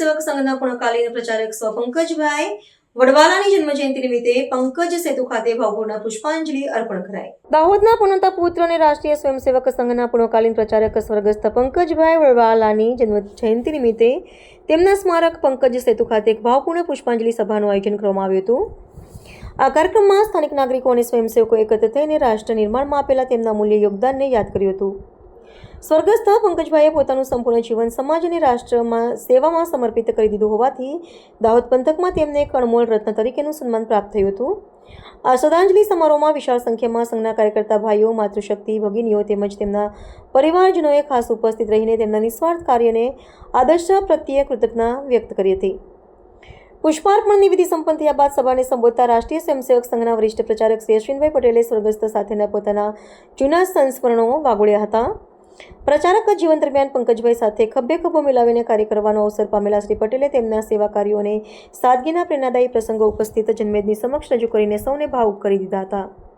સ્વયંસેવક સંઘના પૂર્ણકાલીન પ્રચારક સ્વ પંકજભાઈ વડવાલાની જન્મજયંતિ નિમિત્તે પંકજ સેતુ ખાતે ભાવપૂર્ણ પુષ્પાંજલિ અર્પણ કરાઈ. દાહોદના પૂર્ણતા પુત્ર અને રાષ્ટ્રીય સ્વયંસેવક સંઘના પૂર્ણકાલીન પ્રચારક સ્વર્ગસ્થ પંકજભાઈ વડવાલાની જન્મજયંતિ નિમિત્તે તેમના સ્મારક પંકજ સેતુ ખાતે એક ભાવપૂર્ણ પુષ્પાંજલિ સભાનું આયોજન કરવામાં આવ્યું હતું. આ કાર્યક્રમમાં સ્થાનિક નાગરિકો અને સ્વયંસેવકો એકત્ર થઈને રાષ્ટ્ર નિર્માણમાં આપેલા તેમના મૂલ્ય યોગદાનને યાદ કર્યું હતું. સ્વર્ગસ્થ પંકજભાઈએ પોતાનું સંપૂર્ણ જીવન સમાજ અને રાષ્ટ્રમાં સેવામાં સમર્પિત કરી દીધું હોવાથી દાહોદ પંથકમાં તેમને કણમોલ રત્ન તરીકેનું સન્માન પ્રાપ્ત થયું હતું. આ શ્રદ્ધાંજલિ સમારોહમાં વિશાળ સંખ્યામાં સંઘના કાર્યકર્તા ભાઈઓ, માતૃશક્તિ ભગીનીઓ તેમજ તેમના પરિવારજનોએ ખાસ ઉપસ્થિત રહીને તેમના નિસ્વાર્થ કાર્યને આદર્શ પ્રત્યે કૃતજ્ઞતા વ્યક્ત કરી હતી. પુષ્પાર્પણ વિધિ સંપન્ન થયા બાદ સભાને સંબોધતા રાષ્ટ્રીય સ્વયંસેવક સંઘના વરિષ્ઠ પ્રચારક શ્રી અશ્વિનભાઈ પટેલે સ્વર્ગસ્થ સાથેના પોતાના જૂના સંસ્મરણો વાગોળ્યા હતા. પ્રચારક જીવન દરમિયાન પંકજભાઈ સાથે ખભે ખભો મિલાવીને કાર્ય કરવાનો અવસર પામેલા શ્રી પટેલે તેમના સેવા કાર્યો અને સાદગીના પ્રેરણાદાયી પ્રસંગો ઉપસ્થિત જનમેદની સમક્ષ રજૂ કરીને સૌને ભાવુક કરી દીધા હતા.